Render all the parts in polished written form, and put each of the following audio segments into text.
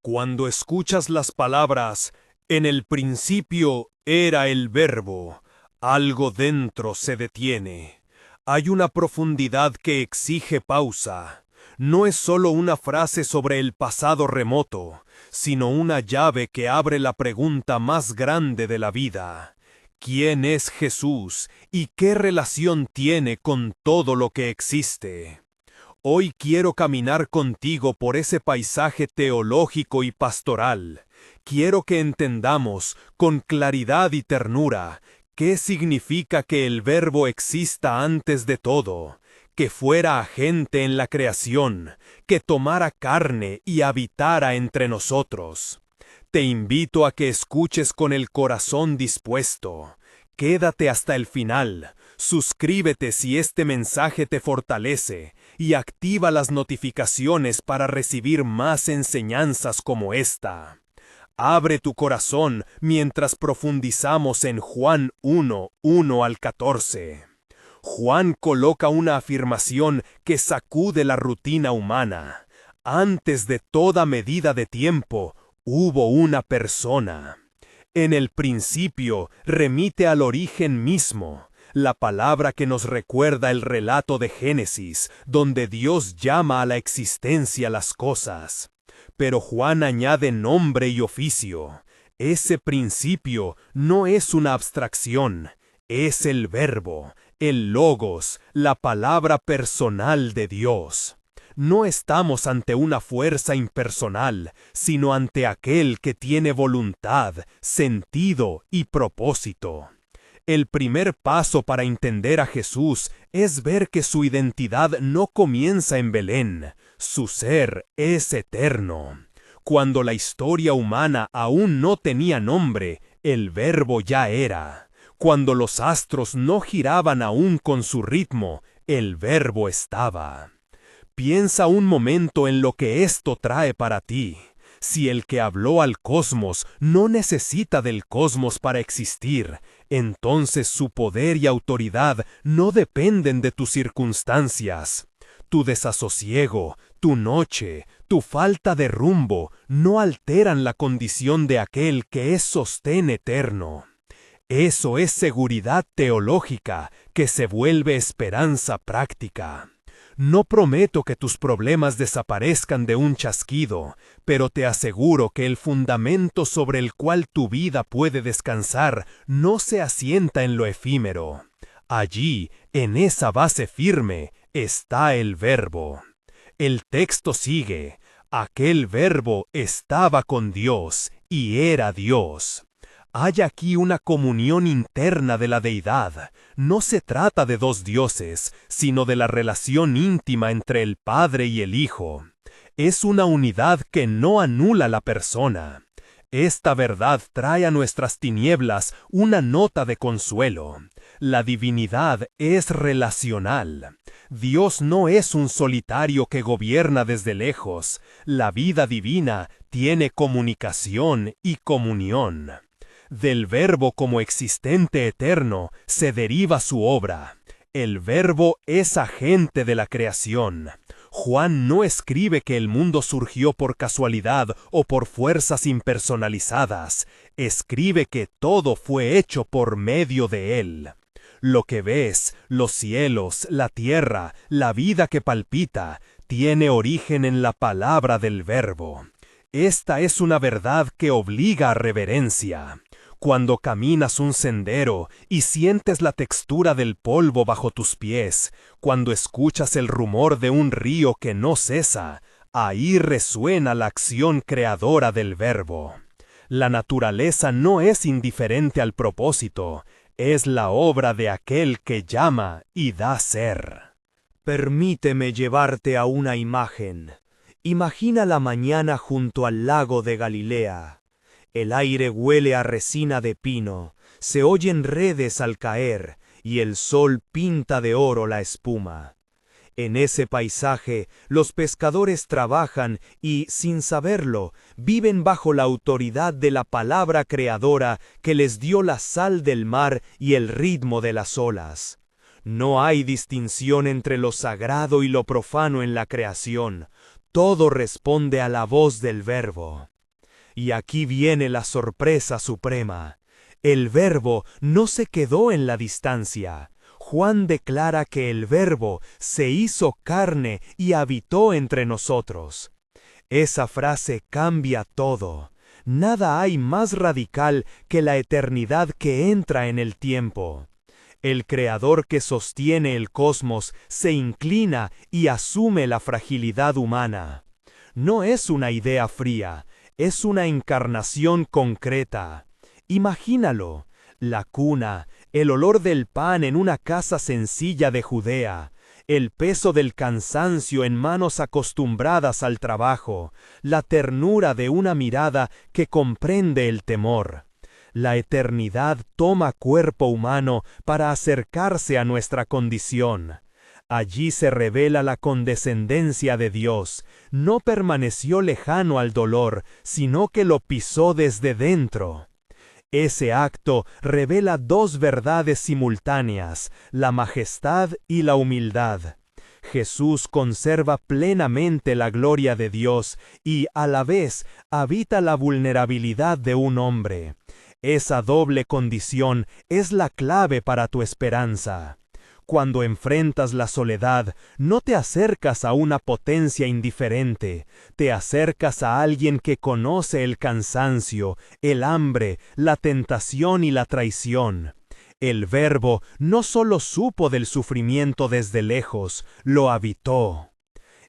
Cuando escuchas las palabras, en el principio era el verbo, algo dentro se detiene. Hay una profundidad que exige pausa. No es solo una frase sobre el pasado remoto, sino una llave que abre la pregunta más grande de la vida. ¿Quién es Jesús y qué relación tiene con todo lo que existe? Hoy quiero caminar contigo por ese paisaje teológico y pastoral. Quiero que entendamos, con claridad y ternura, qué significa que el Verbo exista antes de todo, que fuera agente en la creación, que tomara carne y habitara entre nosotros. Te invito a que escuches con el corazón dispuesto. Quédate hasta el final, suscríbete si este mensaje te fortalece y activa las notificaciones para recibir más enseñanzas como esta. Abre tu corazón mientras profundizamos en Juan 1, 1 al 14. Juan coloca una afirmación que sacude la rutina humana. Antes de toda medida de tiempo, hubo una persona. En el principio remite al origen mismo, la palabra que nos recuerda el relato de Génesis, donde Dios llama a la existencia las cosas. Pero Juan añade nombre y oficio. Ese principio no es una abstracción, es el verbo, el logos, la palabra personal de Dios. No estamos ante una fuerza impersonal, sino ante aquel que tiene voluntad, sentido y propósito. El primer paso para entender a Jesús es ver que su identidad no comienza en Belén, su ser es eterno. Cuando la historia humana aún no tenía nombre, el Verbo ya era. Cuando los astros no giraban aún con su ritmo, el Verbo estaba. Piensa un momento en lo que esto trae para ti. Si el que habló al cosmos no necesita del cosmos para existir, entonces su poder y autoridad no dependen de tus circunstancias. Tu desasosiego, tu noche, tu falta de rumbo no alteran la condición de aquel que es sostén eterno. Eso es seguridad teológica que se vuelve esperanza práctica. No prometo que tus problemas desaparezcan de un chasquido, pero te aseguro que el fundamento sobre el cual tu vida puede descansar no se asienta en lo efímero. Allí, en esa base firme, está el Verbo. El texto sigue: aquel Verbo estaba con Dios y era Dios. Hay aquí una comunión interna de la deidad. No se trata de dos dioses, sino de la relación íntima entre el Padre y el Hijo. Es una unidad que no anula la persona. Esta verdad trae a nuestras tinieblas una nota de consuelo. La divinidad es relacional. Dios no es un solitario que gobierna desde lejos. La vida divina tiene comunicación y comunión. Del Verbo como existente eterno se deriva su obra. El Verbo es agente de la creación. Juan no escribe que el mundo surgió por casualidad o por fuerzas impersonalizadas. Escribe que todo fue hecho por medio de él. Lo que ves, los cielos, la tierra, la vida que palpita, tiene origen en la palabra del Verbo. Esta es una verdad que obliga a reverencia. Cuando caminas un sendero y sientes la textura del polvo bajo tus pies, cuando escuchas el rumor de un río que no cesa, ahí resuena la acción creadora del Verbo. La naturaleza no es indiferente al propósito, es la obra de aquel que llama y da ser. Permíteme llevarte a una imagen. Imagina la mañana junto al lago de Galilea. El aire huele a resina de pino, se oyen redes al caer, y el sol pinta de oro la espuma. En ese paisaje, los pescadores trabajan y, sin saberlo, viven bajo la autoridad de la palabra creadora que les dio la sal del mar y el ritmo de las olas. No hay distinción entre lo sagrado y lo profano en la creación. Todo responde a la voz del Verbo. Y aquí viene la sorpresa suprema. El Verbo no se quedó en la distancia. Juan declara que el Verbo se hizo carne y habitó entre nosotros. Esa frase cambia todo. Nada hay más radical que la eternidad que entra en el tiempo. El Creador que sostiene el cosmos se inclina y asume la fragilidad humana. No es una idea fría, es una encarnación concreta. Imagínalo, la cuna, el olor del pan en una casa sencilla de Judea, el peso del cansancio en manos acostumbradas al trabajo, la ternura de una mirada que comprende el temor. La eternidad toma cuerpo humano para acercarse a nuestra condición. Allí se revela la condescendencia de Dios. No permaneció lejano al dolor, sino que lo pisó desde dentro. Ese acto revela dos verdades simultáneas, la majestad y la humildad. Jesús conserva plenamente la gloria de Dios y, a la vez, habita la vulnerabilidad de un hombre. Esa doble condición es la clave para tu esperanza. Cuando enfrentas la soledad, no te acercas a una potencia indiferente, te acercas a alguien que conoce el cansancio, el hambre, la tentación y la traición. El Verbo no solo supo del sufrimiento desde lejos, lo habitó.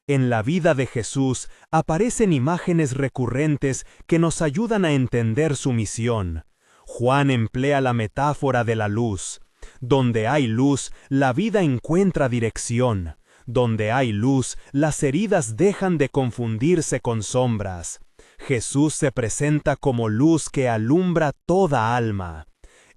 En la vida de Jesús aparecen imágenes recurrentes que nos ayudan a entender su misión. Juan emplea la metáfora de la luz. Donde hay luz, la vida encuentra dirección. Donde hay luz, las heridas dejan de confundirse con sombras. Jesús se presenta como luz que alumbra toda alma.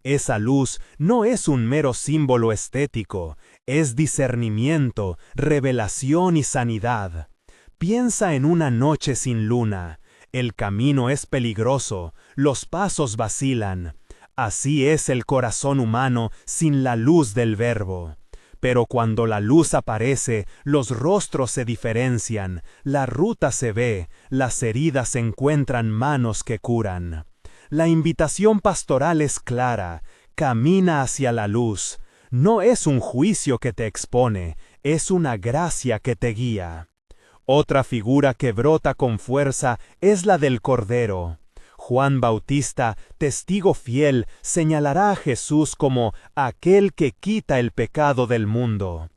Esa luz no es un mero símbolo estético, es discernimiento, revelación y sanidad. Piensa en una noche sin luna. El camino es peligroso, los pasos vacilan. Así es el corazón humano sin la luz del Verbo. Pero cuando la luz aparece, los rostros se diferencian, la ruta se ve, las heridas encuentran manos que curan. La invitación pastoral es clara, camina hacia la luz. No es un juicio que te expone, es una gracia que te guía. Otra figura que brota con fuerza es la del Cordero. Juan Bautista, testigo fiel, señalará a Jesús como aquel que quita el pecado del mundo.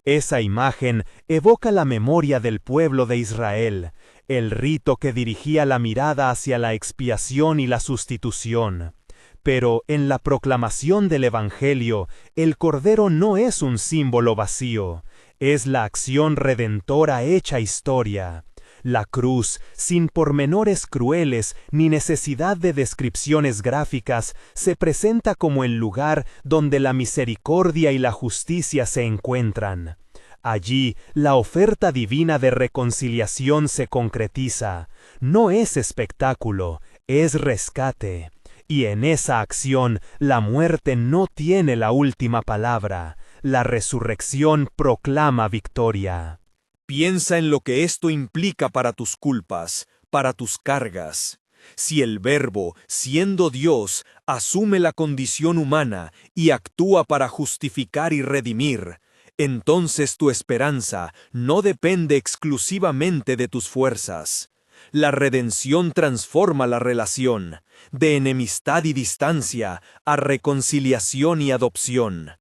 Esa imagen evoca la memoria del pueblo de Israel, el rito que dirigía la mirada hacia la expiación y la sustitución. Pero en la proclamación del Evangelio, el Cordero no es un símbolo vacío, es la acción redentora hecha historia. La cruz, sin pormenores crueles ni necesidad de descripciones gráficas, se presenta como el lugar donde la misericordia y la justicia se encuentran. Allí, la oferta divina de reconciliación se concretiza. No es espectáculo, es rescate. Y en esa acción, la muerte no tiene la última palabra. La resurrección proclama victoria. Piensa en lo que esto implica para tus culpas, para tus cargas. Si el Verbo, siendo Dios, asume la condición humana y actúa para justificar y redimir, entonces tu esperanza no depende exclusivamente de tus fuerzas. La redención transforma la relación, de enemistad y distancia a reconciliación y adopción.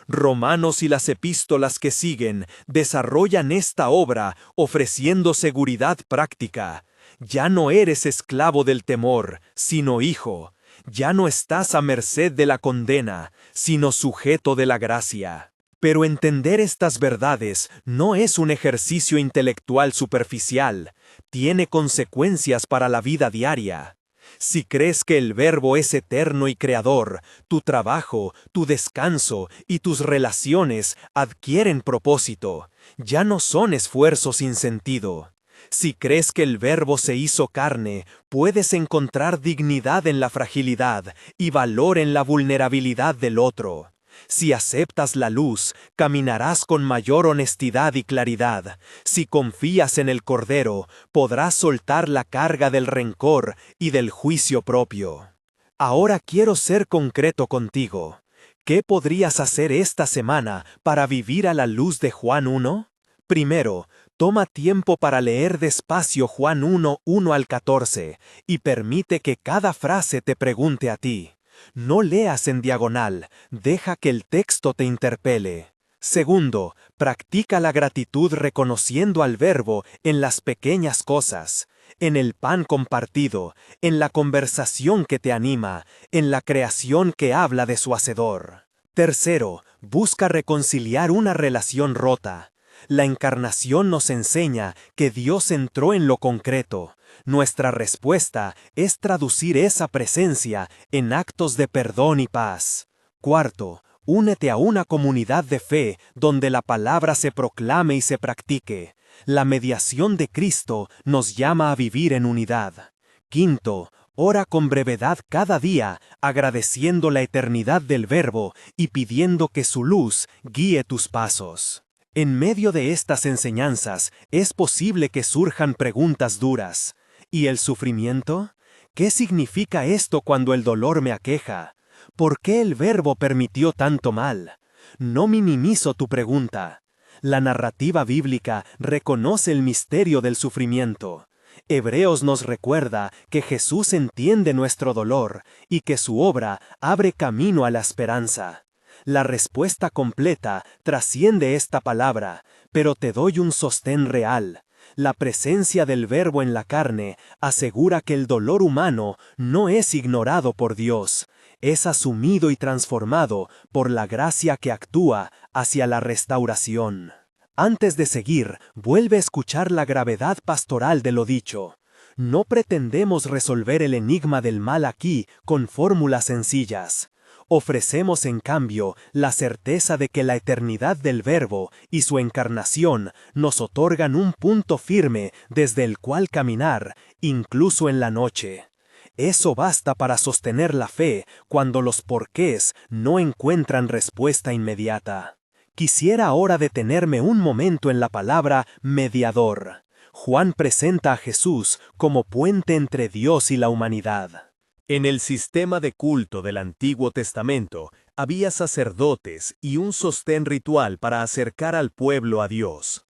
Romanos y las epístolas que siguen desarrollan esta obra ofreciendo seguridad práctica. Ya no eres esclavo del temor, sino hijo. Ya no estás a merced de la condena, sino sujeto de la gracia. Pero entender estas verdades no es un ejercicio intelectual superficial, tiene consecuencias para la vida diaria. Si crees que el Verbo es eterno y creador, tu trabajo, tu descanso y tus relaciones adquieren propósito. Ya no son esfuerzos sin sentido. Si crees que el Verbo se hizo carne, puedes encontrar dignidad en la fragilidad y valor en la vulnerabilidad del otro. Si aceptas la luz, caminarás con mayor honestidad y claridad. Si confías en el Cordero, podrás soltar la carga del rencor y del juicio propio. Ahora quiero ser concreto contigo. ¿Qué podrías hacer esta semana para vivir a la luz de Juan 1? Primero, toma tiempo para leer despacio Juan 1, 1 al 14, y permite que cada frase te pregunte a ti. No leas en diagonal, deja que el texto te interpele. Segundo, practica la gratitud reconociendo al Verbo en las pequeñas cosas, en el pan compartido, en la conversación que te anima, en la creación que habla de su Hacedor. Tercero, busca reconciliar una relación rota. La encarnación nos enseña que Dios entró en lo concreto. Nuestra respuesta es traducir esa presencia en actos de perdón y paz. Cuarto, únete a una comunidad de fe donde la palabra se proclame y se practique. La mediación de Cristo nos llama a vivir en unidad. Quinto, ora con brevedad cada día, agradeciendo la eternidad del Verbo y pidiendo que su luz guíe tus pasos. En medio de estas enseñanzas, es posible que surjan preguntas duras. ¿Y el sufrimiento? ¿Qué significa esto cuando el dolor me aqueja? ¿Por qué el Verbo permitió tanto mal? No minimizo tu pregunta. La narrativa bíblica reconoce el misterio del sufrimiento. Hebreos nos recuerda que Jesús entiende nuestro dolor y que su obra abre camino a la esperanza. La respuesta completa trasciende esta palabra, pero te doy un sostén real. La presencia del Verbo en la carne asegura que el dolor humano no es ignorado por Dios, es asumido y transformado por la gracia que actúa hacia la restauración. Antes de seguir, vuelve a escuchar la gravedad pastoral de lo dicho. No pretendemos resolver el enigma del mal aquí con fórmulas sencillas. Ofrecemos en cambio la certeza de que la eternidad del Verbo y su encarnación nos otorgan un punto firme desde el cual caminar, incluso en la noche. Eso basta para sostener la fe cuando los porqués no encuentran respuesta inmediata. Quisiera ahora detenerme un momento en la palabra mediador. Juan presenta a Jesús como puente entre Dios y la humanidad. En el sistema de culto del Antiguo Testamento había sacerdotes y un sostén ritual para acercar al pueblo a Dios.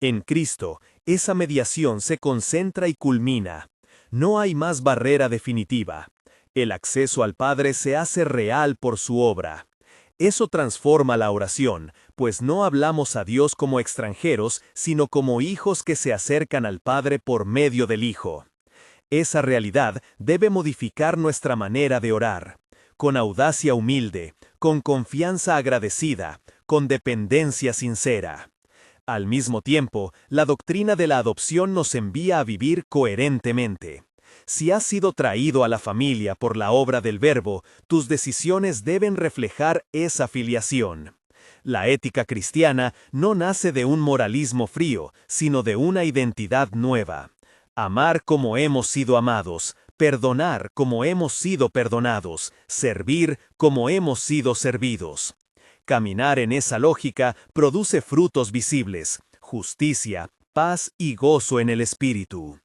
En Cristo, esa mediación se concentra y culmina. No hay más barrera definitiva. El acceso al Padre se hace real por su obra. Eso transforma la oración, pues no hablamos a Dios como extranjeros, sino como hijos que se acercan al Padre por medio del Hijo. Esa realidad debe modificar nuestra manera de orar, con audacia humilde, con confianza agradecida, con dependencia sincera. Al mismo tiempo, la doctrina de la adopción nos envía a vivir coherentemente. Si has sido traído a la familia por la obra del Verbo, tus decisiones deben reflejar esa filiación. La ética cristiana no nace de un moralismo frío, sino de una identidad nueva. Amar como hemos sido amados, perdonar como hemos sido perdonados, servir como hemos sido servidos. Caminar en esa lógica produce frutos visibles, justicia, paz y gozo en el espíritu.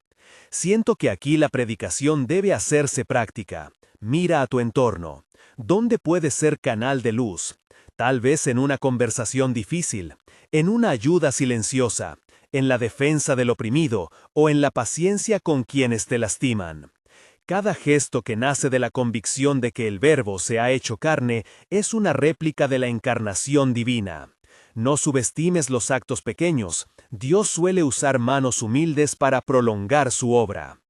Siento que aquí la predicación debe hacerse práctica. Mira a tu entorno. ¿Dónde puedes ser canal de luz? Tal vez en una conversación difícil, en una ayuda silenciosa, en la defensa del oprimido o en la paciencia con quienes te lastiman. Cada gesto que nace de la convicción de que el Verbo se ha hecho carne es una réplica de la encarnación divina. No subestimes los actos pequeños. Dios suele usar manos humildes para prolongar su obra.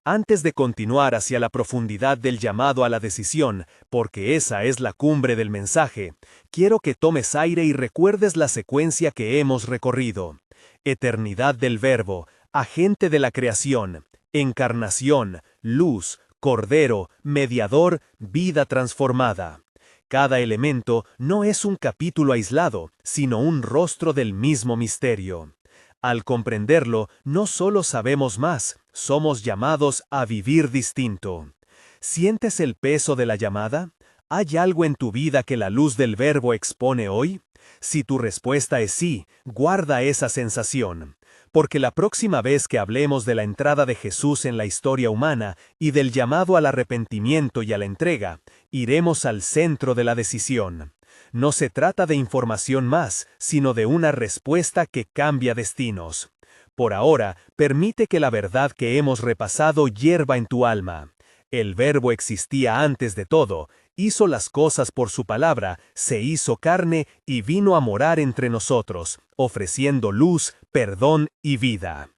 Antes de continuar hacia la profundidad del llamado a la decisión, porque esa es la cumbre del mensaje, quiero que tomes aire y recuerdes la secuencia que hemos recorrido. Eternidad del Verbo, agente de la creación, encarnación, luz, Cordero, mediador, vida transformada. Cada elemento no es un capítulo aislado, sino un rostro del mismo misterio. Al comprenderlo, no solo sabemos más, somos llamados a vivir distinto. ¿Sientes el peso de la llamada? ¿Hay algo en tu vida que la luz del Verbo expone hoy? Si tu respuesta es sí, guarda esa sensación, porque la próxima vez que hablemos de la entrada de Jesús en la historia humana y del llamado al arrepentimiento y a la entrega, iremos al centro de la decisión. No se trata de información más, sino de una respuesta que cambia destinos. Por ahora, permite que la verdad que hemos repasado hierva en tu alma. El Verbo existía antes de todo, hizo las cosas por su palabra, se hizo carne y vino a morar entre nosotros, ofreciendo luz, perdón y vida.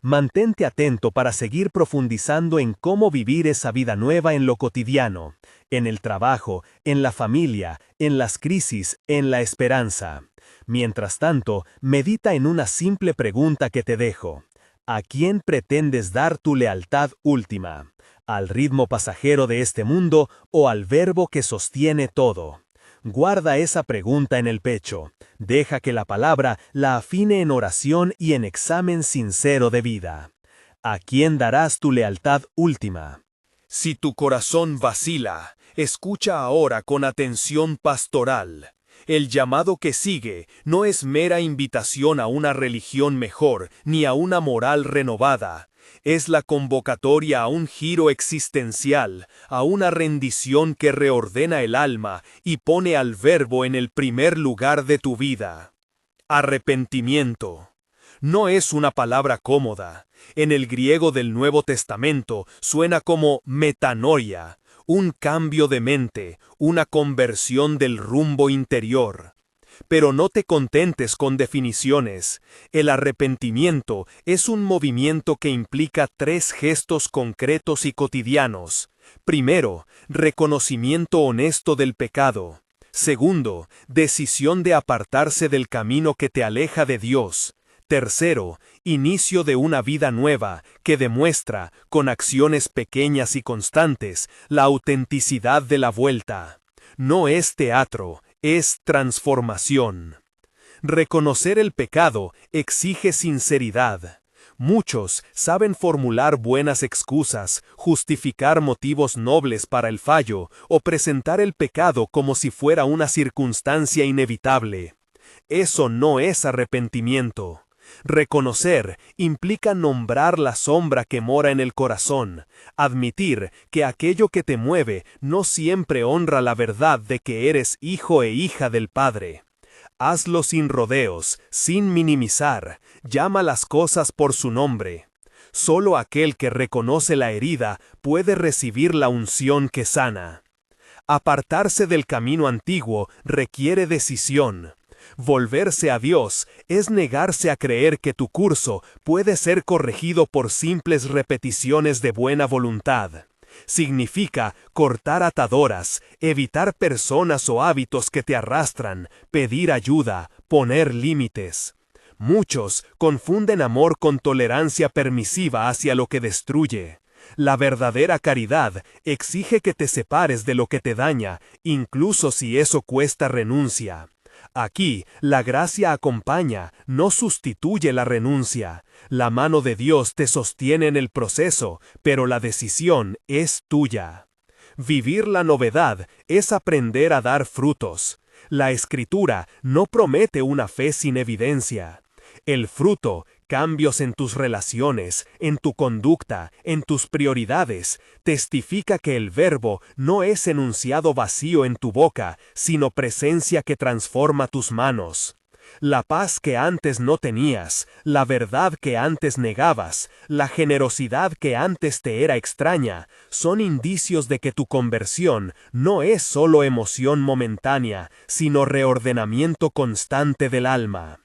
Mantente atento para seguir profundizando en cómo vivir esa vida nueva en lo cotidiano, en el trabajo, en la familia, en las crisis, en la esperanza. Mientras tanto, medita en una simple pregunta que te dejo. ¿A quién pretendes dar tu lealtad última? ¿Al ritmo pasajero de este mundo o al Verbo que sostiene todo? Guarda esa pregunta en el pecho. Deja que la palabra la afine en oración y en examen sincero de vida. ¿A quién darás tu lealtad última? Si tu corazón vacila, escucha ahora con atención pastoral. El llamado que sigue no es mera invitación a una religión mejor ni a una moral renovada. Es la convocatoria a un giro existencial, a una rendición que reordena el alma y pone al Verbo en el primer lugar de tu vida. Arrepentimiento. No es una palabra cómoda. En el griego del Nuevo Testamento suena como metanoia, un cambio de mente, una conversión del rumbo interior. Pero no te contentes con definiciones. El arrepentimiento es un movimiento que implica 3 gestos concretos y cotidianos. Primero, reconocimiento honesto del pecado. Segundo, decisión de apartarse del camino que te aleja de Dios. Tercero, inicio de una vida nueva que demuestra, con acciones pequeñas y constantes, la autenticidad de la vuelta. No es teatro, es transformación. Reconocer el pecado exige sinceridad. Muchos saben formular buenas excusas, justificar motivos nobles para el fallo o presentar el pecado como si fuera una circunstancia inevitable. Eso no es arrepentimiento. Reconocer implica nombrar la sombra que mora en el corazón, admitir que aquello que te mueve no siempre honra la verdad de que eres hijo e hija del Padre. Hazlo sin rodeos, sin minimizar, llama las cosas por su nombre. Solo aquel que reconoce la herida puede recibir la unción que sana. Apartarse del camino antiguo requiere decisión. Volverse a Dios es negarse a creer que tu curso puede ser corregido por simples repeticiones de buena voluntad. Significa cortar ataduras, evitar personas o hábitos que te arrastran, pedir ayuda, poner límites. Muchos confunden amor con tolerancia permisiva hacia lo que destruye. La verdadera caridad exige que te separes de lo que te daña, incluso si eso cuesta renuncia. Aquí, la gracia acompaña, no sustituye la renuncia. La mano de Dios te sostiene en el proceso, pero la decisión es tuya. Vivir la novedad es aprender a dar frutos. La Escritura no promete una fe sin evidencia. El fruto, cambios en tus relaciones, en tu conducta, en tus prioridades, testifica que el Verbo no es enunciado vacío en tu boca, sino presencia que transforma tus manos. La paz que antes no tenías, la verdad que antes negabas, la generosidad que antes te era extraña, son indicios de que tu conversión no es solo emoción momentánea, sino reordenamiento constante del alma.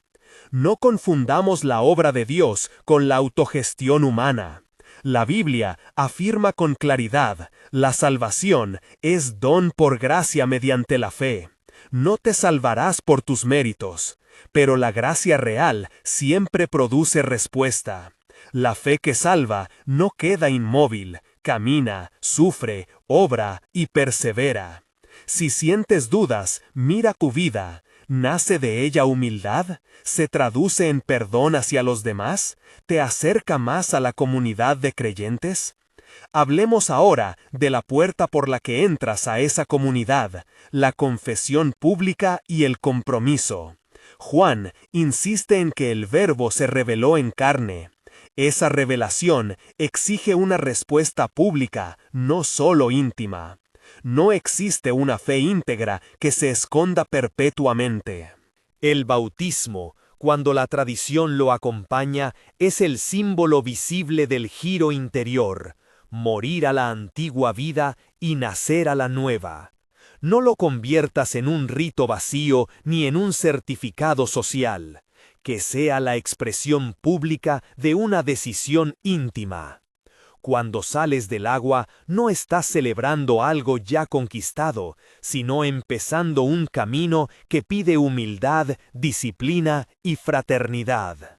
No confundamos la obra de Dios con la autogestión humana. La Biblia afirma con claridad, la salvación es don por gracia mediante la fe. No te salvarás por tus méritos, pero la gracia real siempre produce respuesta. La fe que salva no queda inmóvil, camina, sufre, obra y persevera. Si sientes dudas, mira tu vida. ¿Nace de ella humildad? ¿Se traduce en perdón hacia los demás? ¿Te acerca más a la comunidad de creyentes? Hablemos ahora de la puerta por la que entras a esa comunidad, la confesión pública y el compromiso. Juan insiste en que el Verbo se reveló en carne. Esa revelación exige una respuesta pública, no solo íntima. No existe una fe íntegra que se esconda perpetuamente. El bautismo, cuando la tradición lo acompaña, es el símbolo visible del giro interior, morir a la antigua vida y nacer a la nueva. No lo conviertas en un rito vacío ni en un certificado social, que sea la expresión pública de una decisión íntima. Cuando sales del agua, no estás celebrando algo ya conquistado, sino empezando un camino que pide humildad, disciplina y fraternidad.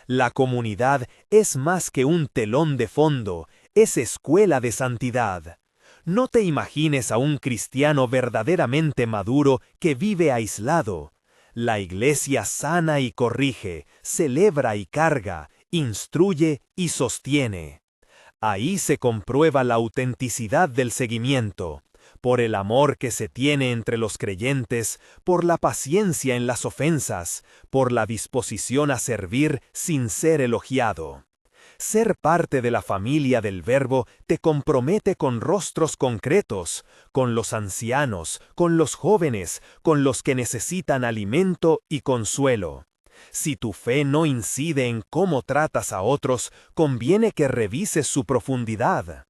La comunidad es más que un telón de fondo, es escuela de santidad. No te imagines a un cristiano verdaderamente maduro que vive aislado. La iglesia sana y corrige, celebra y carga, instruye y sostiene. Ahí se comprueba la autenticidad del seguimiento, por el amor que se tiene entre los creyentes, por la paciencia en las ofensas, por la disposición a servir sin ser elogiado. Ser parte de la familia del Verbo te compromete con rostros concretos, con los ancianos, con los jóvenes, con los que necesitan alimento y consuelo. Si tu fe no incide en cómo tratas a otros, conviene que revises su profundidad.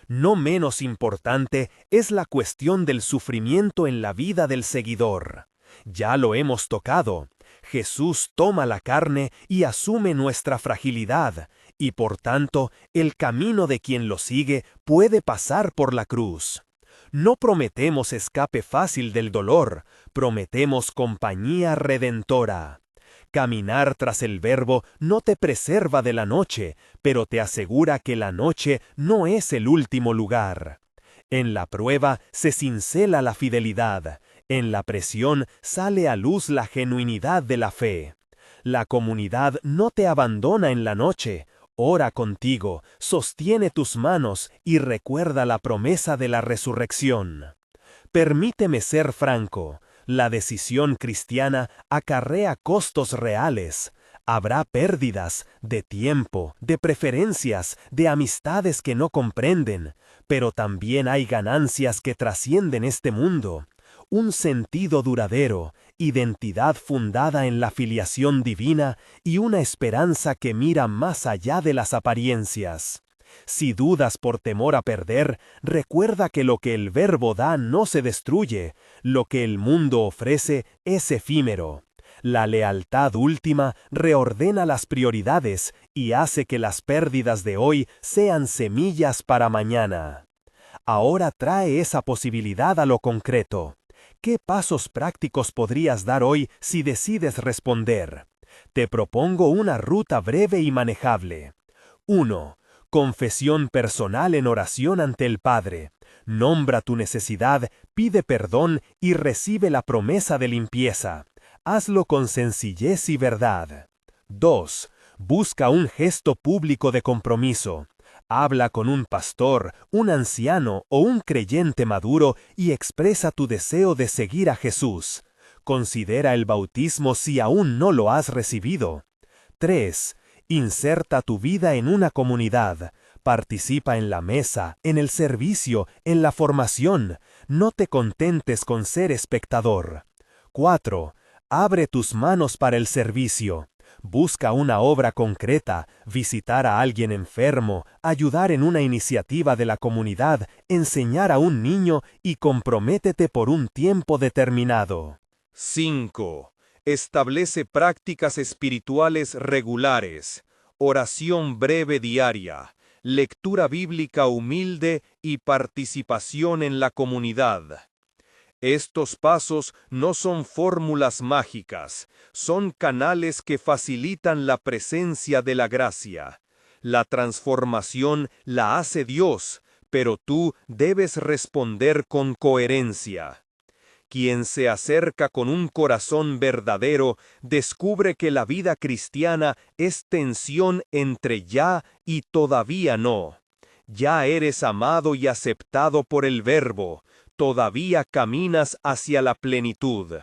No menos importante es la cuestión del sufrimiento en la vida del seguidor. Ya lo hemos tocado. Jesús toma la carne y asume nuestra fragilidad, y por tanto, el camino de quien lo sigue puede pasar por la cruz. No prometemos escape fácil del dolor, prometemos compañía redentora. Caminar tras el Verbo no te preserva de la noche, pero te asegura que la noche no es el último lugar. En la prueba se cincela la fidelidad, en la presión sale a luz la genuinidad de la fe. La comunidad no te abandona en la noche, ora contigo, sostiene tus manos y recuerda la promesa de la resurrección. Permíteme ser franco. La decisión cristiana acarrea costos reales. Habrá pérdidas de tiempo, de preferencias, de amistades que no comprenden, pero también hay ganancias que trascienden este mundo. Un sentido duradero, identidad fundada en la filiación divina y una esperanza que mira más allá de las apariencias. Si dudas por temor a perder, recuerda que lo que el Verbo da no se destruye, lo que el mundo ofrece es efímero. La lealtad última reordena las prioridades y hace que las pérdidas de hoy sean semillas para mañana. Ahora trae esa posibilidad a lo concreto. ¿Qué pasos prácticos podrías dar hoy si decides responder? Te propongo una ruta breve y manejable. 1. Confesión personal en oración ante el Padre. Nombra tu necesidad, pide perdón y recibe la promesa de limpieza. Hazlo con sencillez y verdad. 2. Busca un gesto público de compromiso. Habla con un pastor, un anciano o un creyente maduro y expresa tu deseo de seguir a Jesús. Considera el bautismo si aún no lo has recibido. 3. Inserta tu vida en una comunidad. Participa en la mesa, en el servicio, en la formación. No te contentes con ser espectador. 4. Abre tus manos para el servicio. Busca una obra concreta, visitar a alguien enfermo, ayudar en una iniciativa de la comunidad, enseñar a un niño y comprométete por un tiempo determinado. 5. Establece prácticas espirituales regulares, oración breve diaria, lectura bíblica humilde y participación en la comunidad. Estos pasos no son fórmulas mágicas, son canales que facilitan la presencia de la gracia. La transformación la hace Dios, pero tú debes responder con coherencia. Quien se acerca con un corazón verdadero descubre que la vida cristiana es tensión entre ya y todavía no. Ya eres amado y aceptado por el Verbo, todavía caminas hacia la plenitud.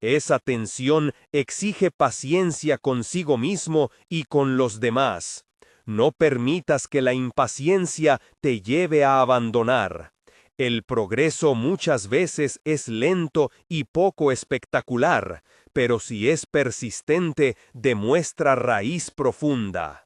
Esa tensión exige paciencia consigo mismo y con los demás. No permitas que la impaciencia te lleve a abandonar. El progreso muchas veces es lento y poco espectacular, pero si es persistente, demuestra raíz profunda.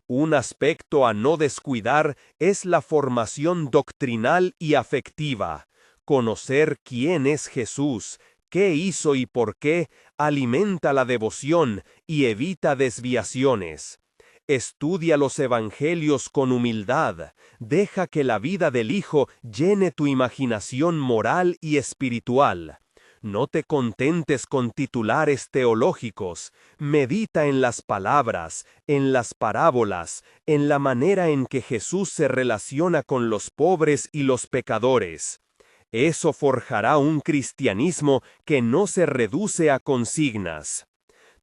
Un aspecto a no descuidar es la formación doctrinal y afectiva. Conocer quién es Jesús, qué hizo y por qué, alimenta la devoción y evita desviaciones. Estudia los evangelios con humildad, deja que la vida del Hijo llene tu imaginación moral y espiritual. No te contentes con titulares teológicos, medita en las palabras, en las parábolas, en la manera en que Jesús se relaciona con los pobres y los pecadores. Eso forjará un cristianismo que no se reduce a consignas.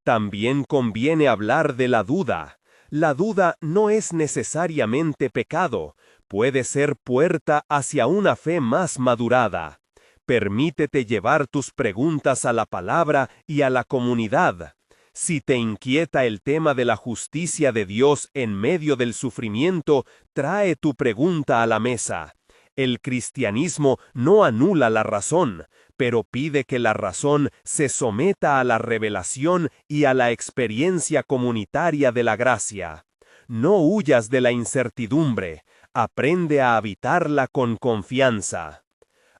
También conviene hablar de la duda. La duda no es necesariamente pecado, puede ser puerta hacia una fe más madurada. Permítete llevar tus preguntas a la palabra y a la comunidad. Si te inquieta el tema de la justicia de Dios en medio del sufrimiento, trae tu pregunta a la mesa. El cristianismo no anula la razón, pero pide que la razón se someta a la revelación y a la experiencia comunitaria de la gracia. No huyas de la incertidumbre, aprende a habitarla con confianza.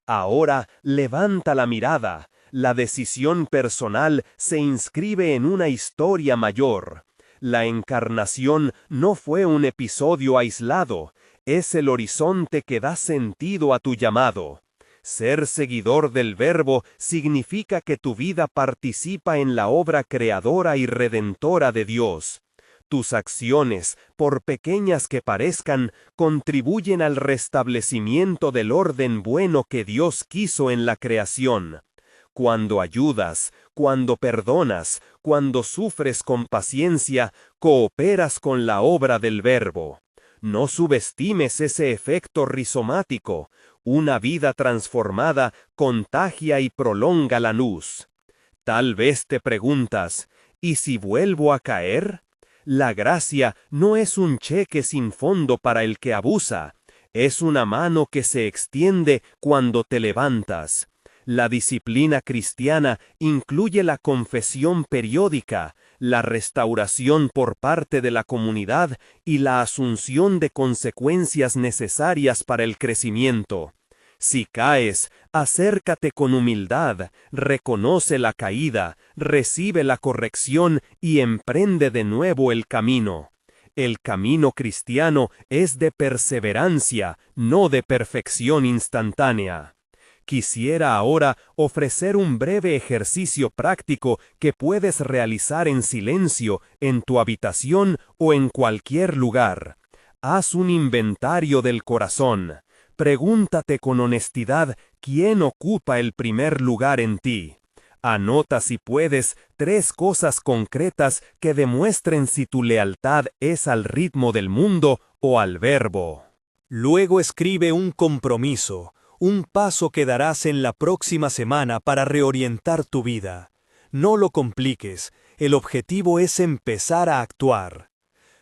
Ahora levanta la mirada, la decisión personal se inscribe en una historia mayor. La encarnación no fue un episodio aislado, es el horizonte que da sentido a tu llamado. Ser seguidor del Verbo significa que tu vida participa en la obra creadora y redentora de Dios. Tus acciones, por pequeñas que parezcan, contribuyen al restablecimiento del orden bueno que Dios quiso en la creación. Cuando ayudas, cuando perdonas, cuando sufres con paciencia, cooperas con la obra del Verbo. No subestimes ese efecto rizomático. Una vida transformada contagia y prolonga la luz. Tal vez te preguntas, ¿y si vuelvo a caer? La gracia no es un cheque sin fondo para el que abusa, es una mano que se extiende cuando te levantas. La disciplina cristiana incluye la confesión periódica, la restauración por parte de la comunidad y la asunción de consecuencias necesarias para el crecimiento. Si caes, acércate con humildad, reconoce la caída, recibe la corrección y emprende de nuevo el camino. El camino cristiano es de perseverancia, no de perfección instantánea. Quisiera ahora ofrecer un breve ejercicio práctico que puedes realizar en silencio, en tu habitación o en cualquier lugar. Haz un inventario del corazón. Pregúntate con honestidad quién ocupa el primer lugar en ti. Anota si puedes 3 cosas concretas que demuestren si tu lealtad es al ritmo del mundo o al Verbo. Luego escribe un compromiso, un paso que darás en la próxima semana para reorientar tu vida. No lo compliques, el objetivo es empezar a actuar.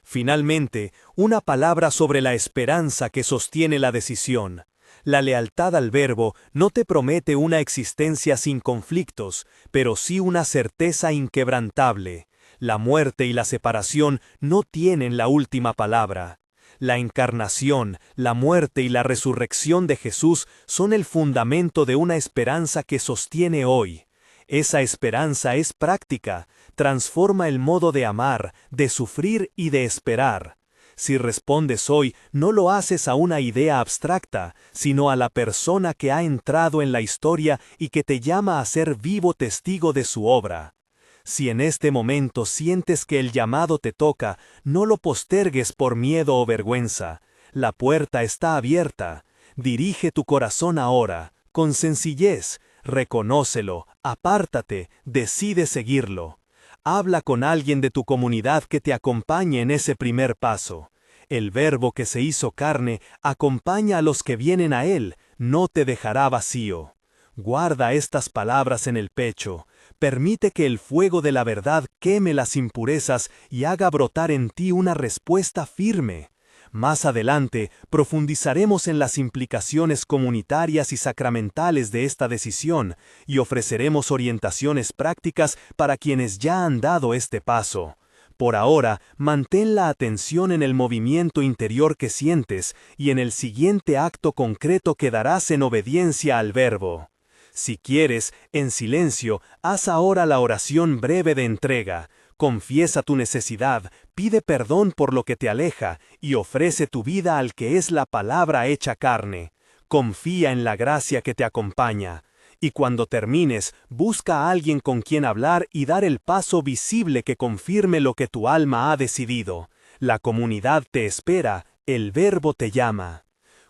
Finalmente, una palabra sobre la esperanza que sostiene la decisión. La lealtad al Verbo no te promete una existencia sin conflictos, pero sí una certeza inquebrantable. La muerte y la separación no tienen la última palabra. La encarnación, la muerte y la resurrección de Jesús son el fundamento de una esperanza que sostiene hoy. Esa esperanza es práctica, transforma el modo de amar, de sufrir y de esperar. Si respondes hoy, no lo haces a una idea abstracta, sino a la persona que ha entrado en la historia y que te llama a ser vivo testigo de su obra. Si en este momento sientes que el llamado te toca, no lo postergues por miedo o vergüenza. La puerta está abierta. Dirige tu corazón ahora, con sencillez. Reconócelo, apártate, decide seguirlo. Habla con alguien de tu comunidad que te acompañe en ese primer paso. El Verbo que se hizo carne acompaña a los que vienen a Él, no te dejará vacío. Guarda estas palabras en el pecho. Permite que el fuego de la verdad queme las impurezas y haga brotar en ti una respuesta firme. Más adelante, profundizaremos en las implicaciones comunitarias y sacramentales de esta decisión y ofreceremos orientaciones prácticas para quienes ya han dado este paso. Por ahora, mantén la atención en el movimiento interior que sientes y en el siguiente acto concreto que darás en obediencia al Verbo. Si quieres, en silencio, haz ahora la oración breve de entrega. Confiesa tu necesidad, pide perdón por lo que te aleja y ofrece tu vida al que es la palabra hecha carne. Confía en la gracia que te acompaña. Y cuando termines, busca a alguien con quien hablar y dar el paso visible que confirme lo que tu alma ha decidido. La comunidad te espera, el Verbo te llama.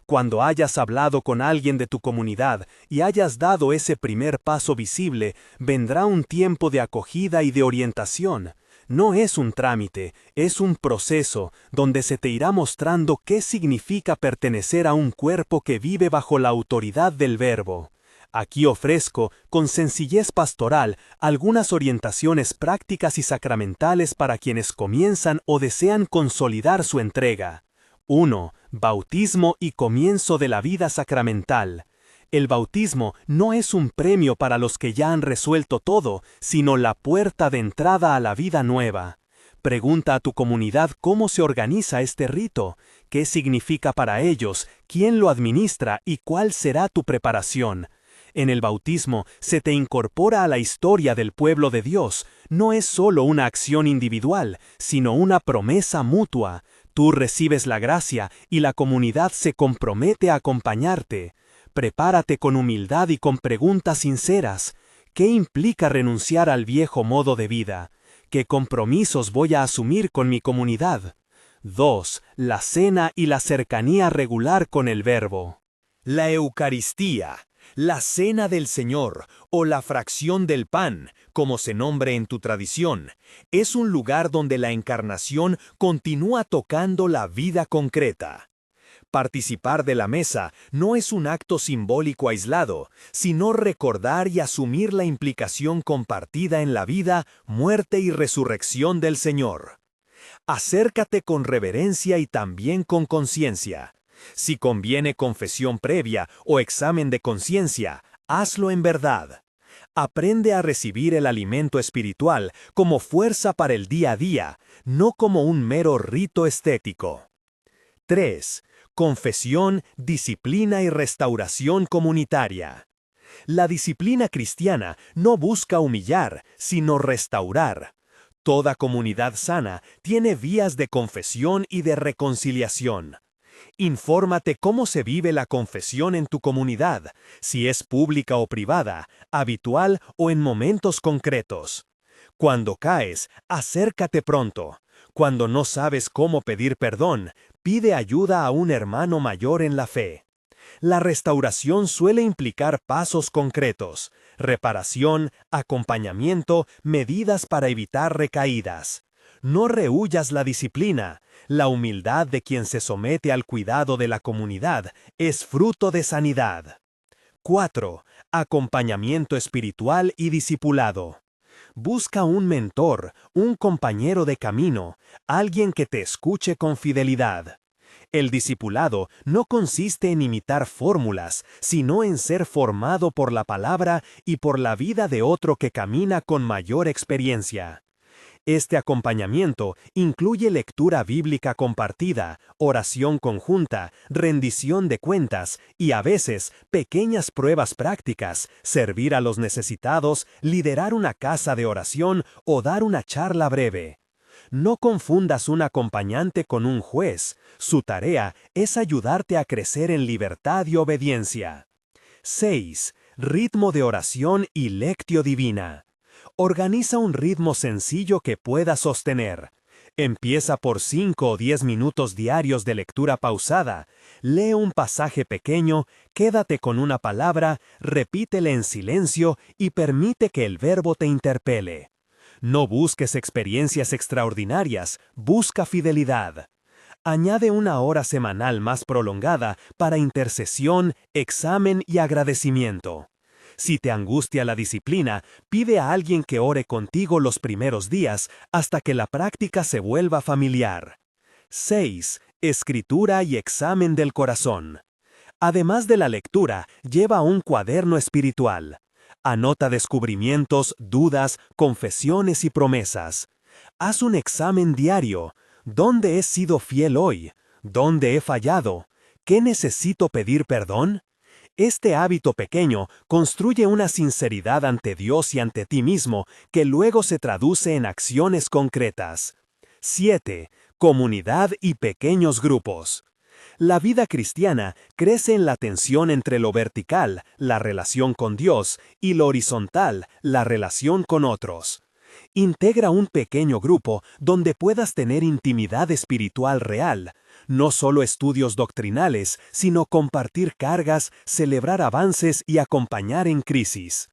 Cuando hayas hablado con alguien de tu comunidad y hayas dado ese primer paso visible, vendrá un tiempo de acogida y de orientación. No es un trámite, es un proceso donde se te irá mostrando qué significa pertenecer a un cuerpo que vive bajo la autoridad del Verbo. Aquí ofrezco, con sencillez pastoral, algunas orientaciones prácticas y sacramentales para quienes comienzan o desean consolidar su entrega. 1. Bautismo y comienzo de la vida sacramental. El bautismo no es un premio para los que ya han resuelto todo, sino la puerta de entrada a la vida nueva. Pregunta a tu comunidad cómo se organiza este rito, qué significa para ellos, quién lo administra y cuál será tu preparación. En el bautismo se te incorpora a la historia del pueblo de Dios. No es solo una acción individual, sino una promesa mutua. Tú recibes la gracia y la comunidad se compromete a acompañarte. Prepárate con humildad y con preguntas sinceras. ¿Qué implica renunciar al viejo modo de vida? ¿Qué compromisos voy a asumir con mi comunidad? 2. La cena y la cercanía regular con el Verbo. La Eucaristía, la Cena del Señor o la fracción del pan, como se nombre en tu tradición, es un lugar donde la encarnación continúa tocando la vida concreta. Participar de la mesa no es un acto simbólico aislado, sino recordar y asumir la implicación compartida en la vida, muerte y resurrección del Señor. Acércate con reverencia y también con conciencia. Si conviene confesión previa o examen de conciencia, hazlo en verdad. Aprende a recibir el alimento espiritual como fuerza para el día a día, no como un mero rito estético. 3. Confesión, disciplina y restauración comunitaria. La disciplina cristiana no busca humillar, sino restaurar. Toda comunidad sana tiene vías de confesión y de reconciliación. Infórmate cómo se vive la confesión en tu comunidad, si es pública o privada, habitual o en momentos concretos. Cuando caes, acércate pronto. Cuando no sabes cómo pedir perdón, pide ayuda a un hermano mayor en la fe. La restauración suele implicar pasos concretos: reparación, acompañamiento, medidas para evitar recaídas. No rehuyas la disciplina. La humildad de quien se somete al cuidado de la comunidad es fruto de sanidad. 4. Acompañamiento espiritual y discipulado. Busca un mentor, un compañero de camino, alguien que te escuche con fidelidad. El discipulado no consiste en imitar fórmulas, sino en ser formado por la palabra y por la vida de otro que camina con mayor experiencia. Este acompañamiento incluye lectura bíblica compartida, oración conjunta, rendición de cuentas y a veces pequeñas pruebas prácticas, servir a los necesitados, liderar una casa de oración o dar una charla breve. No confundas un acompañante con un juez. Su tarea es ayudarte a crecer en libertad y obediencia. 6. Ritmo de oración y lectio divina. Organiza un ritmo sencillo que puedas sostener. Empieza por 5 o 10 minutos diarios de lectura pausada. Lee un pasaje pequeño, quédate con una palabra, repítele en silencio y permite que el Verbo te interpele. No busques experiencias extraordinarias, busca fidelidad. Añade una hora semanal más prolongada para intercesión, examen y agradecimiento. Si te angustia la disciplina, pide a alguien que ore contigo los primeros días hasta que la práctica se vuelva familiar. 6. Escritura y examen del corazón. Además de la lectura, lleva un cuaderno espiritual. Anota descubrimientos, dudas, confesiones y promesas. Haz un examen diario. ¿Dónde he sido fiel hoy? ¿Dónde he fallado? ¿Qué necesito pedir perdón? Este hábito pequeño construye una sinceridad ante Dios y ante ti mismo que luego se traduce en acciones concretas. 7. Comunidad y pequeños grupos. La vida cristiana crece en la tensión entre lo vertical, la relación con Dios, y lo horizontal, la relación con otros. Integra un pequeño grupo donde puedas tener intimidad espiritual real, no solo estudios doctrinales, sino compartir cargas, celebrar avances y acompañar en crisis.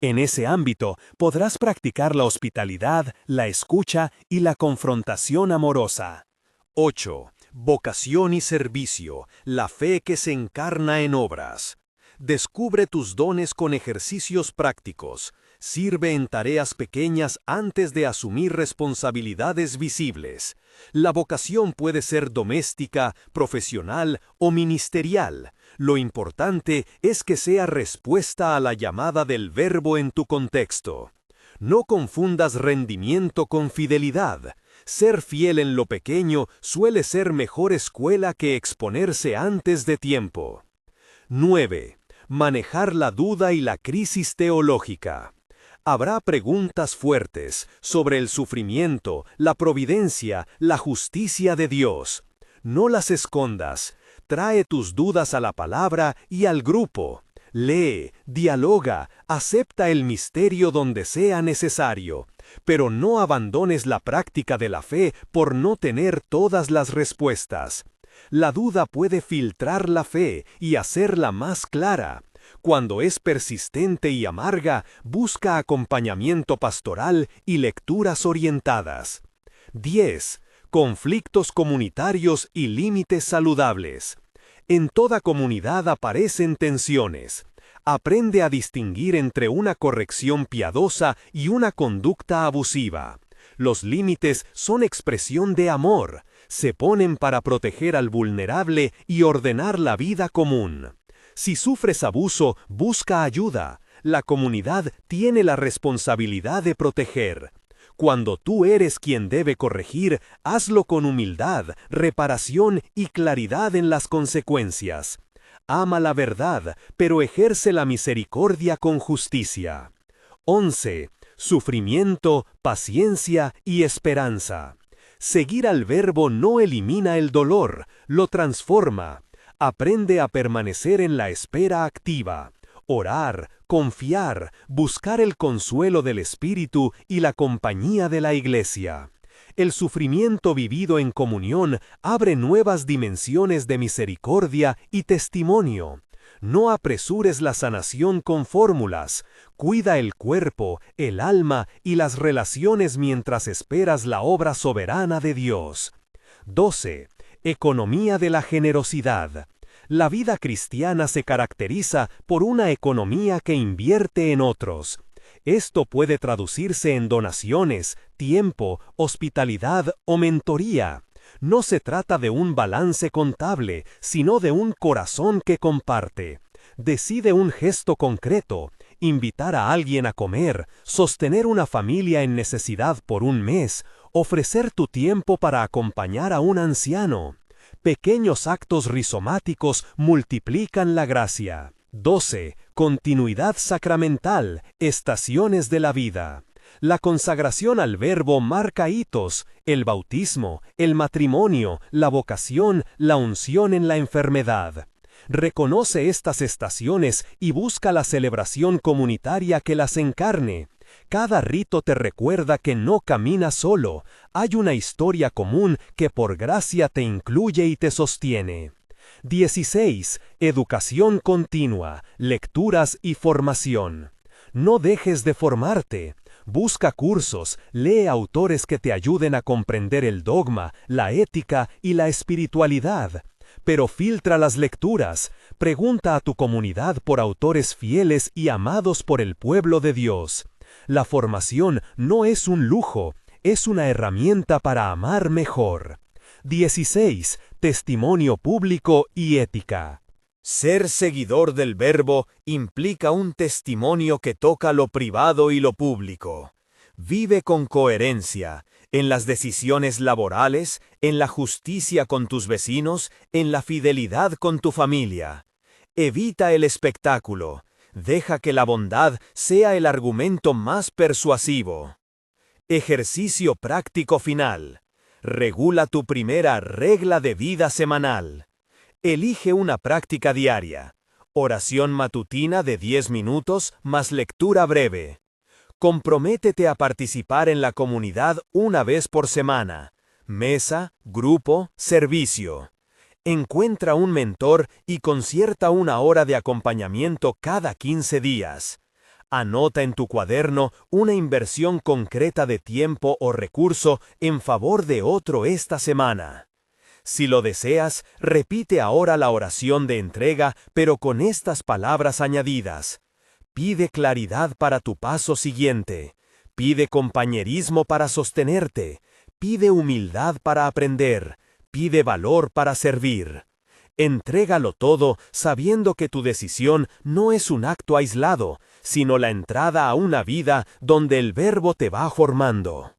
En ese ámbito podrás practicar la hospitalidad, la escucha y la confrontación amorosa. 8. Vocación y servicio, la fe que se encarna en obras. Descubre tus dones con ejercicios prácticos. Sirve en tareas pequeñas antes de asumir responsabilidades visibles. La vocación puede ser doméstica, profesional o ministerial. Lo importante es que sea respuesta a la llamada del Verbo en tu contexto. No confundas rendimiento con fidelidad. Ser fiel en lo pequeño suele ser mejor escuela que exponerse antes de tiempo. 9. Manejar la duda y la crisis teológica. Habrá preguntas fuertes sobre el sufrimiento, la providencia, la justicia de Dios. No las escondas. Trae tus dudas a la palabra y al grupo. Lee, dialoga, acepta el misterio donde sea necesario. Pero no abandones la práctica de la fe por no tener todas las respuestas. La duda puede filtrar la fe y hacerla más clara. Cuando es persistente y amarga, busca acompañamiento pastoral y lecturas orientadas. 10. Conflictos comunitarios y límites saludables. En toda comunidad aparecen tensiones. Aprende a distinguir entre una corrección piadosa y una conducta abusiva. Los límites son expresión de amor. Se ponen para proteger al vulnerable y ordenar la vida común. Si sufres abuso, busca ayuda. La comunidad tiene la responsabilidad de proteger. Cuando tú eres quien debe corregir, hazlo con humildad, reparación y claridad en las consecuencias. Ama la verdad, pero ejerce la misericordia con justicia. 11. Sufrimiento, paciencia y esperanza. Seguir al Verbo no elimina el dolor, lo transforma. Aprende a permanecer en la espera activa. Orar, confiar, buscar el consuelo del Espíritu y la compañía de la Iglesia. El sufrimiento vivido en comunión abre nuevas dimensiones de misericordia y testimonio. No apresures la sanación con fórmulas. Cuida el cuerpo, el alma y las relaciones mientras esperas la obra soberana de Dios. 12. Economía de la generosidad. La vida cristiana se caracteriza por una economía que invierte en otros. Esto puede traducirse en donaciones, tiempo, hospitalidad o mentoría. No se trata de un balance contable, sino de un corazón que comparte. Decide un gesto concreto, invitar a alguien a comer, sostener una familia en necesidad por un mes, ofrecer tu tiempo para acompañar a un anciano. Pequeños actos rizomáticos multiplican la gracia. 12. Continuidad sacramental, estaciones de la vida. La consagración al Verbo marca hitos, el bautismo, el matrimonio, la vocación, la unción en la enfermedad. Reconoce estas estaciones y busca la celebración comunitaria que las encarne. Cada rito te recuerda que no caminas solo, hay una historia común que por gracia te incluye y te sostiene. 16. Educación continua, lecturas y formación. No dejes de formarte. Busca cursos, lee autores que te ayuden a comprender el dogma, la ética y la espiritualidad. Pero filtra las lecturas, pregunta a tu comunidad por autores fieles y amados por el pueblo de Dios. La formación no es un lujo, es una herramienta para amar mejor. 16. Testimonio público y ética. Ser seguidor del Verbo implica un testimonio que toca lo privado y lo público. Vive con coherencia, en las decisiones laborales, en la justicia con tus vecinos, en la fidelidad con tu familia. Evita el espectáculo. Deja que la bondad sea el argumento más persuasivo. Ejercicio práctico final. Regula tu primera regla de vida semanal. Elige una práctica diaria. Oración matutina de 10 minutos más lectura breve. Comprométete a participar en la comunidad una vez por semana. Mesa, grupo, servicio. Encuentra un mentor y concierta una hora de acompañamiento cada 15 días. Anota en tu cuaderno una inversión concreta de tiempo o recurso en favor de otro esta semana. Si lo deseas, repite ahora la oración de entrega, pero con estas palabras añadidas. Pide claridad para tu paso siguiente. Pide compañerismo para sostenerte. Pide humildad para aprender. Pide valor para servir. Entrégalo todo sabiendo que tu decisión no es un acto aislado, sino la entrada a una vida donde el Verbo te va formando.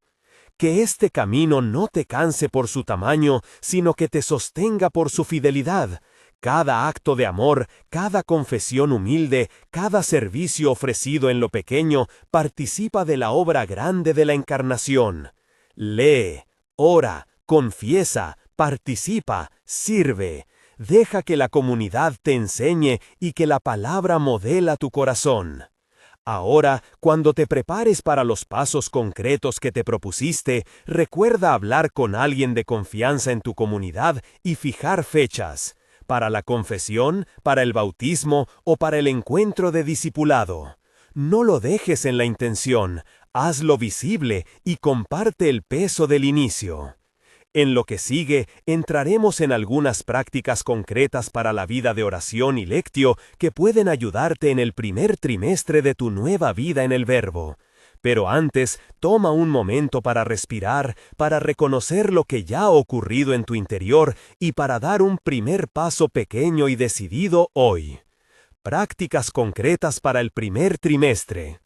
Que este camino no te canse por su tamaño, sino que te sostenga por su fidelidad. Cada acto de amor, cada confesión humilde, cada servicio ofrecido en lo pequeño, participa de la obra grande de la encarnación. Lee, ora, confiesa, participa, sirve. Deja que la comunidad te enseñe y que la palabra modela tu corazón. Ahora, cuando te prepares para los pasos concretos que te propusiste, recuerda hablar con alguien de confianza en tu comunidad y fijar fechas, para la confesión, para el bautismo o para el encuentro de discipulado. No lo dejes en la intención, hazlo visible y comparte el peso del inicio. En lo que sigue, entraremos en algunas prácticas concretas para la vida de oración y lectio que pueden ayudarte en el primer trimestre de tu nueva vida en el Verbo. Pero antes, toma un momento para respirar, para reconocer lo que ya ha ocurrido en tu interior y para dar un primer paso pequeño y decidido hoy. Prácticas concretas para el primer trimestre.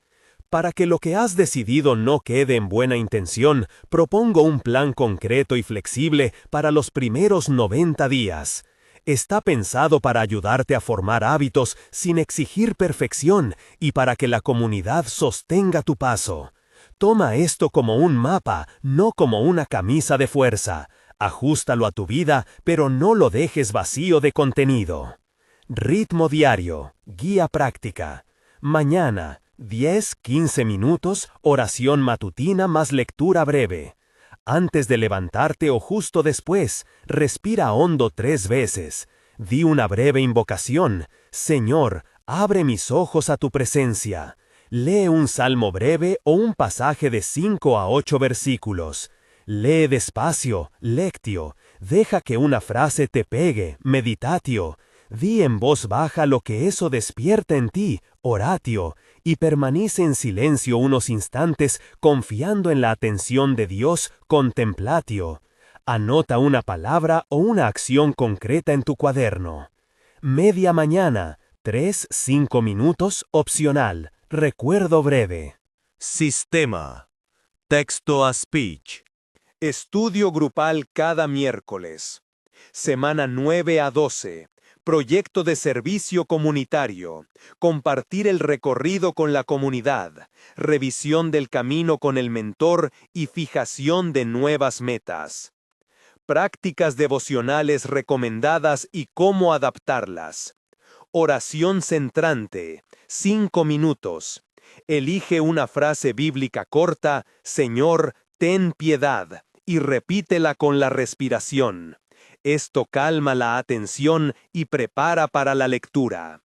Para que lo que has decidido no quede en buena intención, propongo un plan concreto y flexible para los primeros 90 días. Está pensado para ayudarte a formar hábitos sin exigir perfección y para que la comunidad sostenga tu paso. Toma esto como un mapa, no como una camisa de fuerza. Ajústalo a tu vida, pero no lo dejes vacío de contenido. Ritmo diario, guía práctica. Mañana, 10-15 minutos, oración matutina más lectura breve. Antes de levantarte o justo después, respira hondo 3 veces. Di una breve invocación. Señor, abre mis ojos a tu presencia. Lee un salmo breve o un pasaje de 5 a 8 versículos. Lee despacio, lectio. Deja que una frase te pegue, meditatio. Di en voz baja lo que eso despierta en ti, oratio, y permanece en silencio unos instantes confiando en la atención de Dios, contemplatio. Anota una palabra o una acción concreta en tu cuaderno. Media mañana, 3-5 minutos, opcional, recuerdo breve. Sistema. Texto a speech. Estudio grupal cada miércoles. Semana 9 a 12. Proyecto de servicio comunitario. Compartir el recorrido con la comunidad. Revisión del camino con el mentor y fijación de nuevas metas. Prácticas devocionales recomendadas y cómo adaptarlas. Oración centrante. 5 minutos. Elige una frase bíblica corta, Señor, ten piedad, y repítela con la respiración. Esto calma la atención y prepara para la lectura.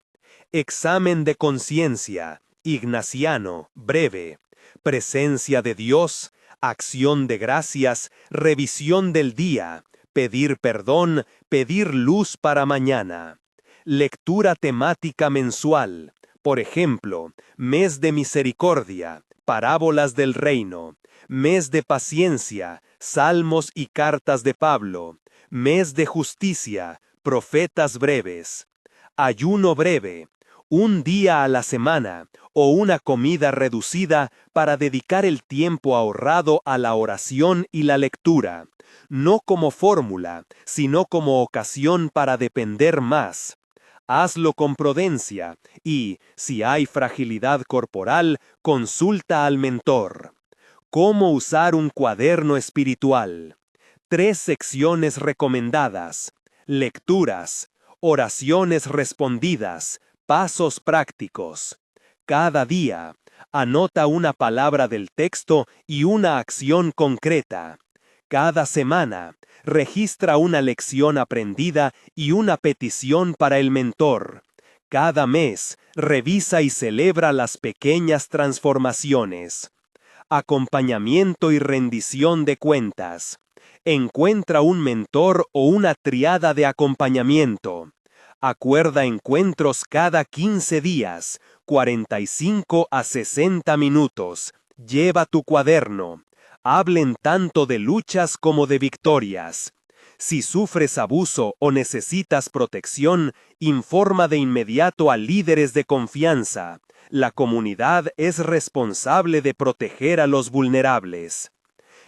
Examen de conciencia, ignaciano, breve. Presencia de Dios, acción de gracias, revisión del día, pedir perdón, pedir luz para mañana. Lectura temática mensual. Por ejemplo, mes de misericordia, parábolas del reino. Mes de paciencia, salmos y cartas de Pablo. Mes de justicia, profetas breves. Ayuno breve, un día a la semana o una comida reducida para dedicar el tiempo ahorrado a la oración y la lectura, no como fórmula, sino como ocasión para depender más. Hazlo con prudencia y, si hay fragilidad corporal, consulta al mentor. ¿Cómo usar un cuaderno espiritual? 3 secciones recomendadas. Lecturas, oraciones respondidas, pasos prácticos. Cada día, anota una palabra del texto y una acción concreta. Cada semana, registra una lección aprendida y una petición para el mentor. Cada mes, revisa y celebra las pequeñas transformaciones. Acompañamiento y rendición de cuentas. Encuentra un mentor o una triada de acompañamiento. Acuerda encuentros cada 15 días, 45 a 60 minutos. Lleva tu cuaderno. Hablen tanto de luchas como de victorias. Si sufres abuso o necesitas protección, informa de inmediato a líderes de confianza. La comunidad es responsable de proteger a los vulnerables.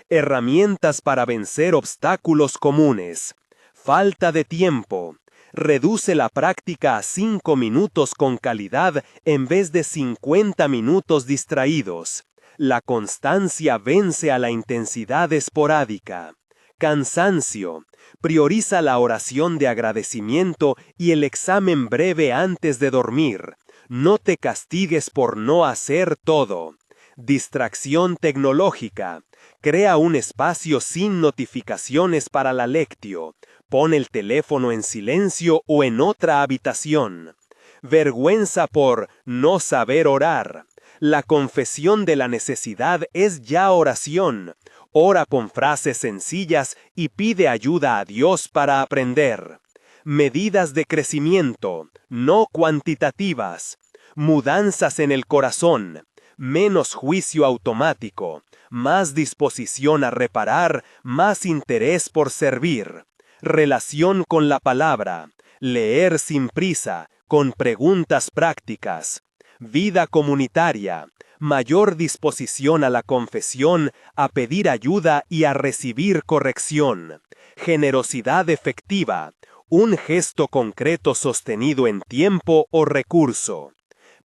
Herramientas para vencer obstáculos comunes. Falta de tiempo. Reduce la práctica a 5 minutos con calidad en vez de 50 minutos distraídos. La constancia vence a la intensidad esporádica. Cansancio. Prioriza la oración de agradecimiento y el examen breve antes de dormir. No te castigues por no hacer todo. Distracción tecnológica. Crea un espacio sin notificaciones para la lectio. Pon el teléfono en silencio o en otra habitación. Vergüenza por no saber orar. La confesión de la necesidad es ya oración. Ora con frases sencillas y pide ayuda a Dios para aprender. Medidas de crecimiento, no cuantitativas. Mudanzas en el corazón. Menos juicio automático. Más disposición a reparar, más interés por servir. Relación con la palabra. Leer sin prisa, con preguntas prácticas. Vida comunitaria, mayor disposición a la confesión, a pedir ayuda y a recibir corrección. Generosidad efectiva, un gesto concreto sostenido en tiempo o recurso.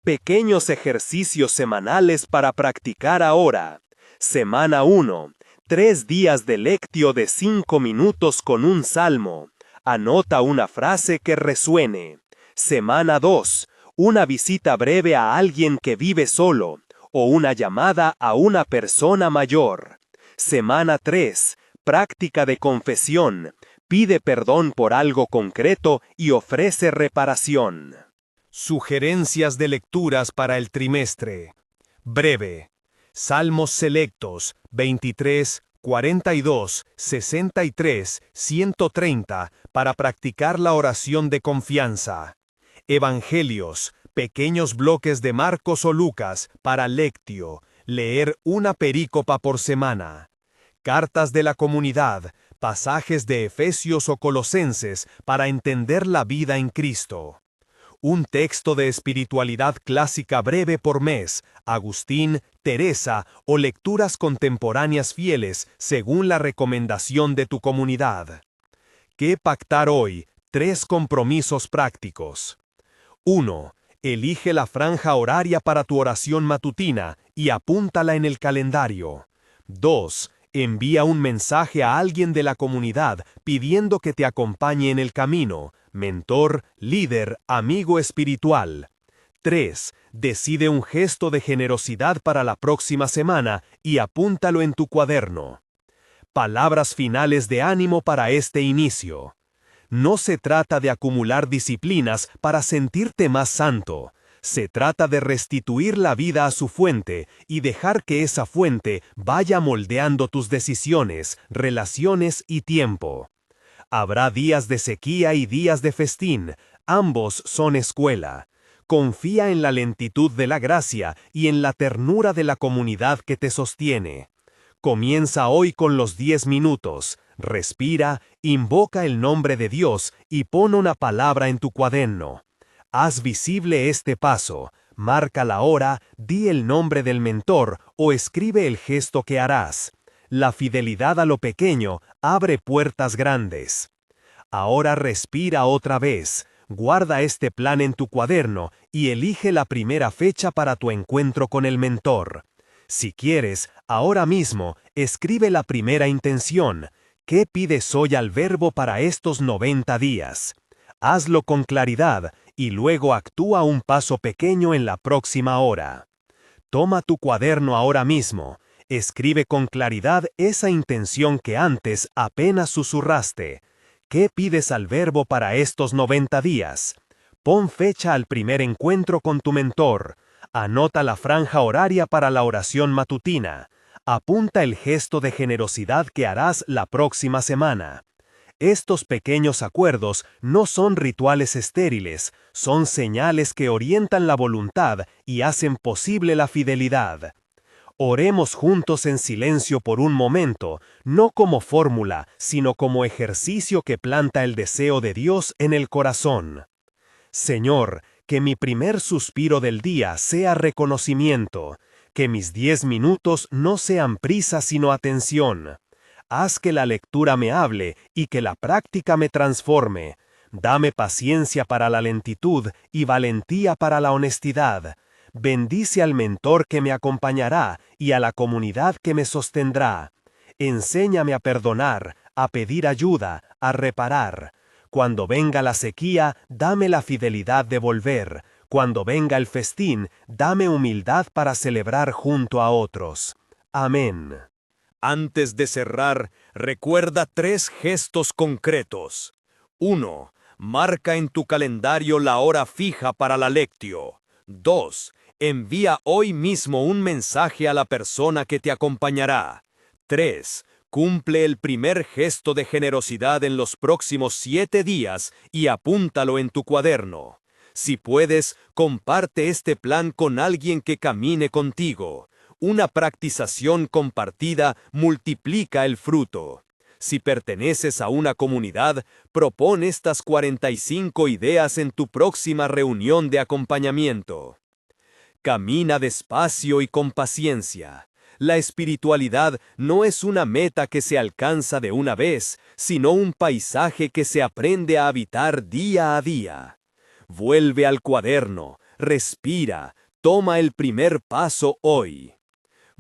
Pequeños ejercicios semanales para practicar ahora. Semana 1, 3 días de lectio de 5 minutos con un salmo. Anota una frase que resuene. Semana 2, una visita breve a alguien que vive solo, o una llamada a una persona mayor. Semana 3, práctica de confesión. Pide perdón por algo concreto y ofrece reparación. Sugerencias de lecturas para el trimestre. Breve. Salmos selectos 23, 42, 63, 130 para practicar la oración de confianza. Evangelios, pequeños bloques de Marcos o Lucas para lectio, leer una perícopa por semana. Cartas de la comunidad, pasajes de Efesios o Colosenses para entender la vida en Cristo. Un texto de espiritualidad clásica breve por mes, Agustín, Teresa o lecturas contemporáneas fieles según la recomendación de tu comunidad. ¿Qué pactar hoy? 3 compromisos prácticos. 1. Elige la franja horaria para tu oración matutina y apúntala en el calendario. 2. Envía un mensaje a alguien de la comunidad pidiendo que te acompañe en el camino, mentor, líder, amigo espiritual. 3. Decide un gesto de generosidad para la próxima semana y apúntalo en tu cuaderno. Palabras finales de ánimo para este inicio. No se trata de acumular disciplinas para sentirte más santo. Se trata de restituir la vida a su fuente y dejar que esa fuente vaya moldeando tus decisiones, relaciones y tiempo. Habrá días de sequía y días de festín, ambos son escuela. Confía en la lentitud de la gracia y en la ternura de la comunidad que te sostiene. Comienza hoy con los 10 minutos, respira, invoca el nombre de Dios y pon una palabra en tu cuaderno. Haz visible este paso, marca la hora, di el nombre del mentor o escribe el gesto que harás. La fidelidad a lo pequeño abre puertas grandes. Ahora respira otra vez, guarda este plan en tu cuaderno y elige la primera fecha para tu encuentro con el mentor. Si quieres, ahora mismo, escribe la primera intención. ¿Qué pides hoy al Verbo para estos 90 días? Hazlo con claridad y luego actúa un paso pequeño en la próxima hora. Toma tu cuaderno ahora mismo. Escribe con claridad esa intención que antes apenas susurraste. ¿Qué pides al Verbo para estos 90 días? Pon fecha al primer encuentro con tu mentor. Anota la franja horaria para la oración matutina. Apunta el gesto de generosidad que harás la próxima semana. Estos pequeños acuerdos no son rituales estériles, son señales que orientan la voluntad y hacen posible la fidelidad. Oremos juntos en silencio por un momento, no como fórmula, sino como ejercicio que planta el deseo de Dios en el corazón. Señor, que mi primer suspiro del día sea reconocimiento, que mis 10 minutos no sean prisa sino atención. Haz que la lectura me hable y que la práctica me transforme. Dame paciencia para la lentitud y valentía para la honestidad. Bendice al mentor que me acompañará y a la comunidad que me sostendrá. Enséñame a perdonar, a pedir ayuda, a reparar. Cuando venga la sequía, dame la fidelidad de volver. Cuando venga el festín, dame humildad para celebrar junto a otros. Amén. Antes de cerrar, recuerda 3 gestos concretos. 1. Marca en tu calendario la hora fija para la lectio. 2. Envía hoy mismo un mensaje a la persona que te acompañará. 3. Cumple el primer gesto de generosidad en los próximos 7 días y apúntalo en tu cuaderno. Si puedes, comparte este plan con alguien que camine contigo. Una practicación compartida multiplica el fruto. Si perteneces a una comunidad, propón estas 45 ideas en tu próxima reunión de acompañamiento. Camina despacio y con paciencia. La espiritualidad no es una meta que se alcanza de una vez, sino un paisaje que se aprende a habitar día a día. Vuelve al cuaderno, respira, toma el primer paso hoy.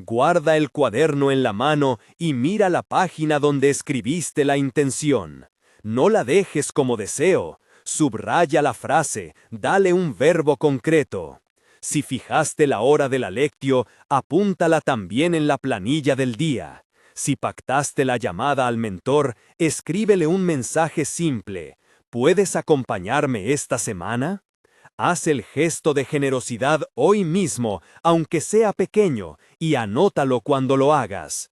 Guarda el cuaderno en la mano y mira la página donde escribiste la intención. No la dejes como deseo. Subraya la frase, dale un verbo concreto. Si fijaste la hora de la lectio, apúntala también en la planilla del día. Si pactaste la llamada al mentor, escríbele un mensaje simple. ¿Puedes acompañarme esta semana? Haz el gesto de generosidad hoy mismo, aunque sea pequeño, y anótalo cuando lo hagas.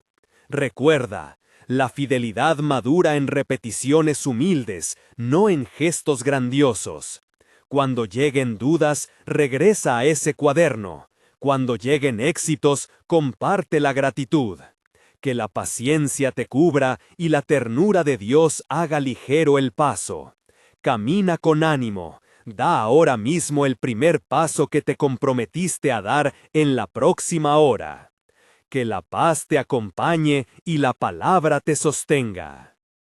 Recuerda, la fidelidad madura en repeticiones humildes, no en gestos grandiosos. Cuando lleguen dudas, regresa a ese cuaderno. Cuando lleguen éxitos, comparte la gratitud. Que la paciencia te cubra y la ternura de Dios haga ligero el paso. Camina con ánimo. Da ahora mismo el primer paso que te comprometiste a dar en la próxima hora. Que la paz te acompañe y la palabra te sostenga.